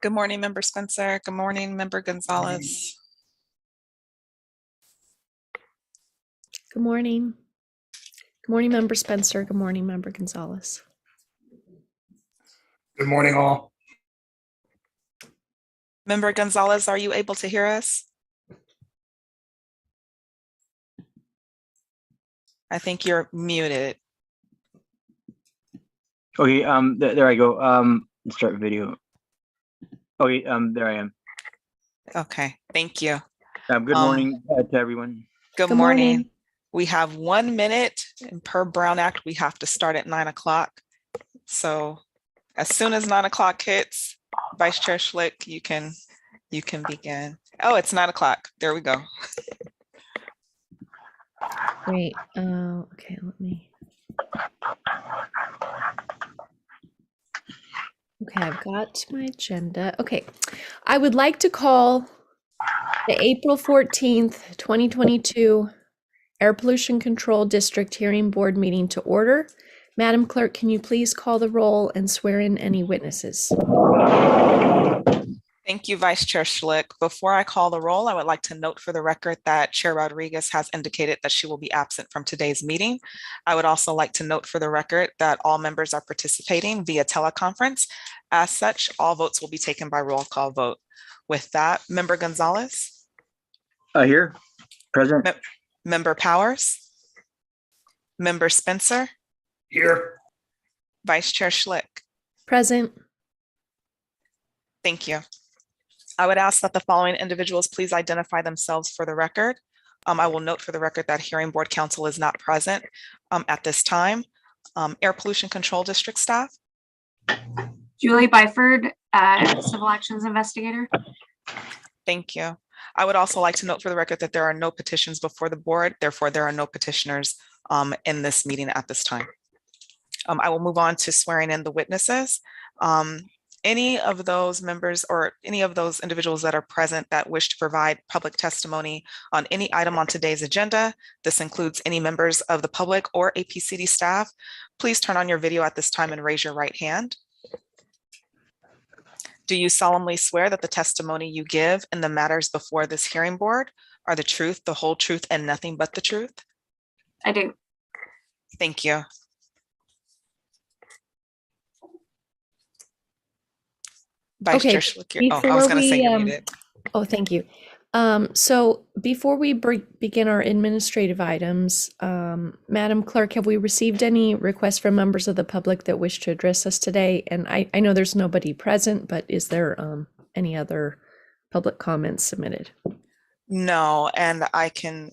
Good morning, Member Spencer. Good morning, Member Gonzalez. Good morning. Good morning, Member Spencer. Good morning, Member Gonzalez. Good morning, all. Member Gonzalez, are you able to hear us? I think you're muted. Okay, there I go. Let's start video. Okay, there I am. Okay, thank you. Good morning to everyone. Good morning. We have 1 minute, and per Brown Act, we have to start at 9 o'clock. So as soon as 9 o'clock hits, Vice Chair Schlick, you can begin. Oh, it's 9 o'clock. There we go. Great. Okay, let me. Okay, I've got my agenda. Okay, I would like to call the April 14th, 2022 Air Pollution Control District Hearing Board meeting to order. Madam Clerk, can you please call the roll and swear in any witnesses? Thank you, Vice Chair Schlick. Before I call the roll, I would like to note for the record that Chair Rodriguez has indicated that she will be absent from today's meeting. I would also like to note for the record that all members are participating via teleconference. As such, all votes will be taken by roll call vote. With that, Member Gonzalez? Here, present. Member Powers? Member Spencer? Here. Vice Chair Schlick? Present. Thank you. I would ask that the following individuals please identify themselves for the record. I will note for the record that Hearing Board Counsel is not present at this time. Air Pollution Control District staff. Julie Byford, Civil Actions Investigator. Thank you. I would also like to note for the record that there are no petitions before the board. Therefore, there are no petitioners in this meeting at this time. I will move on to swearing in the witnesses. Any of those members or any of those individuals that are present that wish to provide public testimony on any item on today's agenda, this includes any members of the public or APCD staff, please turn on your video at this time and raise your right hand. Do you solemnly swear that the testimony you give in the matters before this hearing board are the truth, the whole truth, and nothing but the truth? I do. Thank you. Vice Okay, Chair Schlick, I was going to say you're muted. Oh, thank you. So before we begin our administrative items, Madam Clerk, have we received any requests from members of the public that wish to address us today? And I know there's nobody present, but is there any other public comments submitted? No, and I can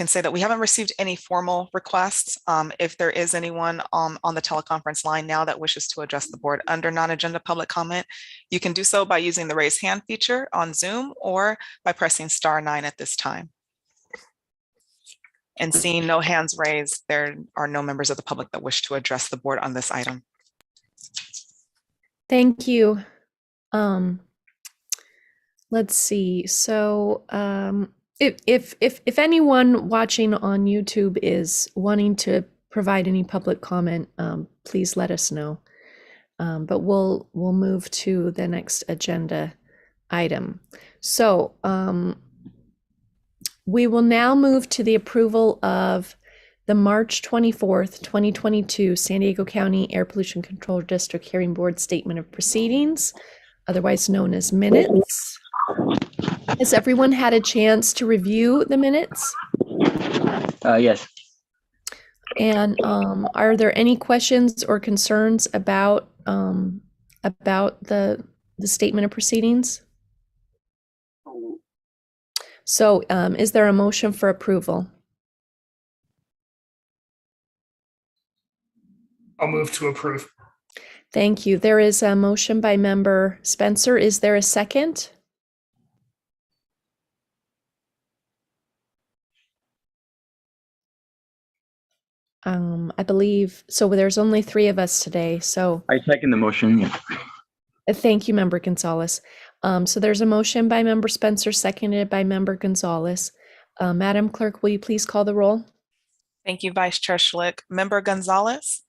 say that we haven't received any formal requests. If there is anyone on the teleconference line now that wishes to address the board under non-agenda public comment, you can do so by using the raise hand feature on Zoom or by pressing *9 at this time. And seeing no hands raised, there are no members of the public that wish to address the board on this item. Thank you. Let's see. So if anyone watching on YouTube is wanting to provide any public comment, please let us know. But we'll move to the next agenda item. So we will now move to the approval of the March 24th, 2022 San Diego County Air Pollution Control District Hearing Board Statement of Proceedings, otherwise known as minutes. Has everyone had a chance to review the minutes? Yes. And are there any questions or concerns about about the statement of proceedings? So is there a motion for approval? I'll move to approve. Thank you. There is a motion by member Spencer. Is there a second? I believe, so there's only 3 of us today, so I second the motion. Yeah. thank you, member Gonzalez. So there's a motion by member Spencer, seconded by member Gonzalez. Madam Clerk, will you please call the roll? Thank you, Vice Chair Schlick. Member Gonzalez,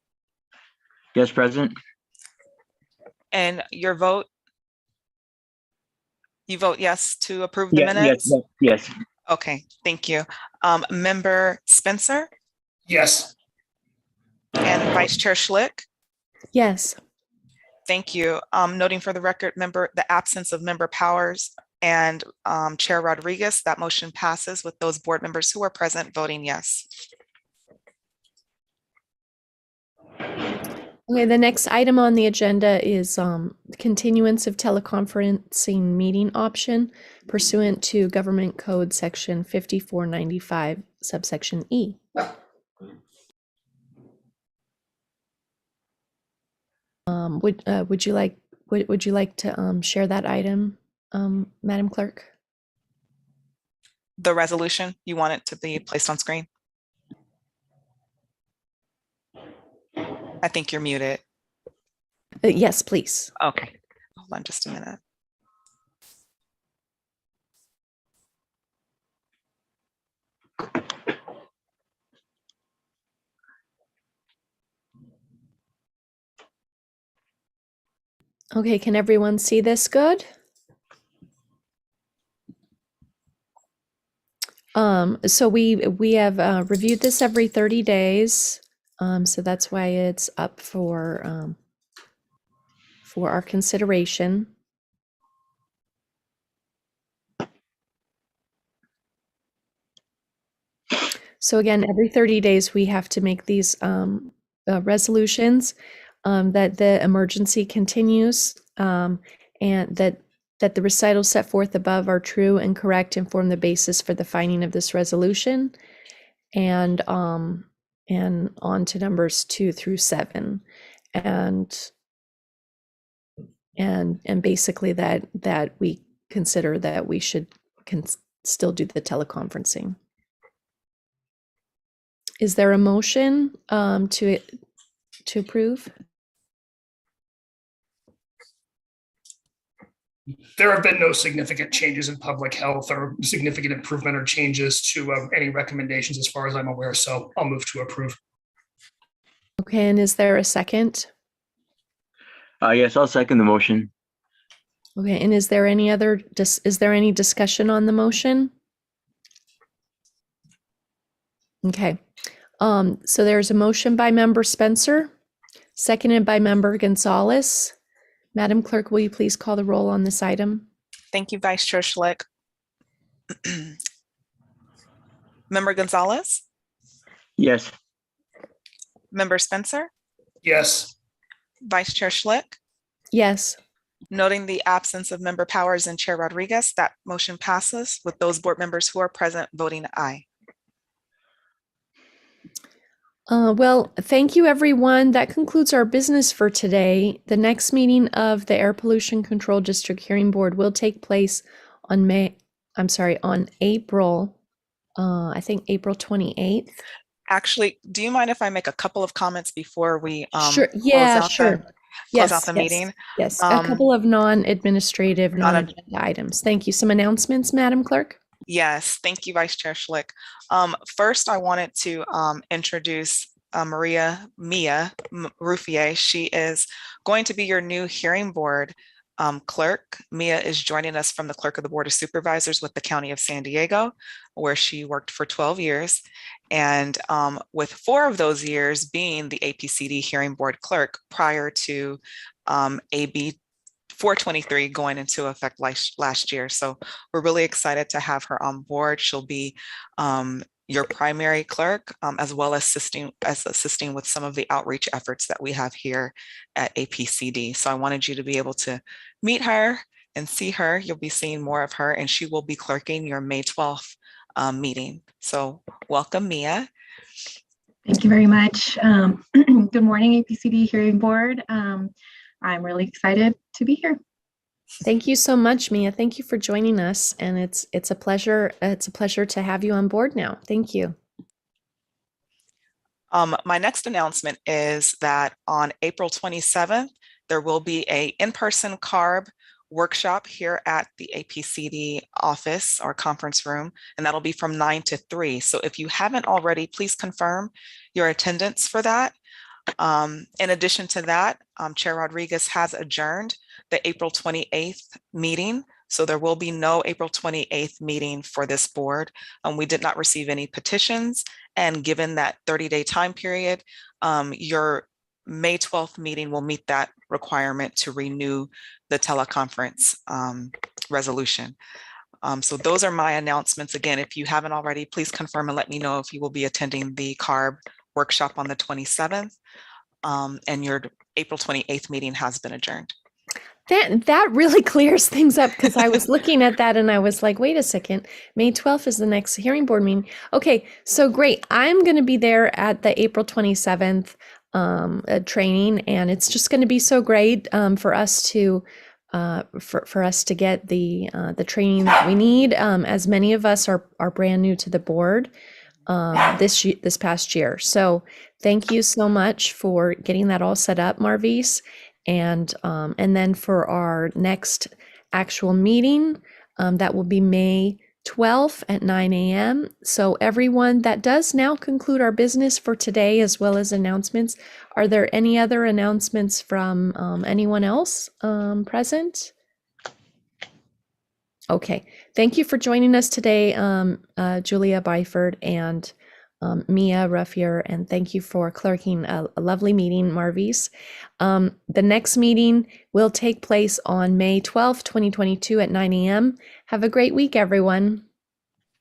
Yes, President. and your vote? You vote yes to approve the Yeah, minutes? yes. Okay, thank you. Member Spencer Yes. and Vice Chair Schlick? Yes. Thank you. Noting for the record, the absence of member Powers and Chair Rodriguez, that motion passes with those board members who are present voting yes. Okay, the next item on the agenda is continuance of teleconferencing meeting option pursuant to Government Code Section 5495, subsection E. Would you like to share that item, Madam Clerk? The resolution, you want it to be placed on screen? I think you're muted. Yes, please. Okay, hold on just a minute. Okay, can everyone see this good? So we have reviewed this every 30 days. So that's why it's up for our consideration. So again, every 30 days, we have to make these resolutions that the emergency continues and that the recitals set forth above are true and correct and form the basis for the finding of this resolution. And on to numbers 2 through 7. And basically that we consider that we can still do the teleconferencing. Is there a motion to approve? There have been no significant changes in public health or significant improvement or changes to any recommendations as far as I'm aware. So I'll move to approve. Okay, and is there a second? Yes, I'll second the motion. Okay, and is there any discussion on the motion? Okay, so there's a motion by member Spencer, seconded by member Gonzalez. Madam Clerk, will you please call the roll on this item? Thank you, Vice Chair Schlick. Member Gonzalez? Yes. Member Spencer? Yes. Vice Chair Schlick? Yes. Noting the absence of member Powers and Chair Rodriguez, that motion passes with those board members who are present voting aye. Well, thank you, everyone. That concludes our business for today. The next meeting of the Air Pollution Control District Hearing Board will take place on April, I think April 28th. Actually, do you mind if I make a couple of comments before we Sure. Yeah, sure. close out the meeting? Yes, a couple of non-administrative, non-agenda items. Thank you. Some announcements, Madam Clerk? Yes, thank you, Vice Chair Schlick. First, I wanted to introduce Mia Ruffier. She is going to be your new hearing board clerk. Mia is joining us from the clerk of the Board of Supervisors with the County of San Diego, where she worked for 12 years. And with 4 of those years being the APCD hearing board clerk prior to AB 423 going into effect last year. So we're really excited to have her on board. She'll be your primary clerk, as well as assisting with some of the outreach efforts that we have here at APCD. So I wanted you to be able to meet her and see her. You'll be seeing more of her, and she will be clerking your May 12th meeting. So welcome, Mia. Thank you very much. Good morning, APCD Hearing Board. I'm really excited to be here. Thank you so much, Mia. Thank you for joining us, and it's a pleasure. It's a pleasure to have you on board now. Thank you. My next announcement is that on April 27th, there will be an in-person CARB workshop here at the APCD office or conference room, and that'll be from 9 to 3. So if you haven't already, please confirm your attendance for that. In addition to that, Chair Rodriguez has adjourned the April 28th meeting. So there will be no April 28th meeting for this board. We did not receive any petitions. And given that 30-day time period, your May 12th meeting will meet that requirement to renew the teleconference resolution. So those are my announcements. Again, if you haven't already, please confirm and let me know if you will be attending the CARB workshop on the 27th. And your April 28th meeting has been adjourned. That really clears things up, because I was looking at that and I was like, wait a second, May 12th is the next hearing board meeting. Okay, so great. I'm going to be there at the April 27th training, and it's just going to be so great for us to get the training that we need. As many of us are brand new to the board this past year. So thank you so much for getting that all set up, Marvis. And then for our next actual meeting, that will be May 12th at 9 a.m. So everyone, that does now conclude our business for today, as well as announcements. Are there any other announcements from anyone else present? Okay, thank you for joining us today, Julia Byford and Mia Ruffier, and thank you for clerking a lovely meeting, Marvis. The next meeting will take place on May 12th, 2022 at 9 a.m. Have a great week, everyone.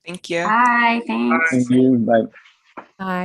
Thank you. Bye, thanks. Thank you. Bye. Bye.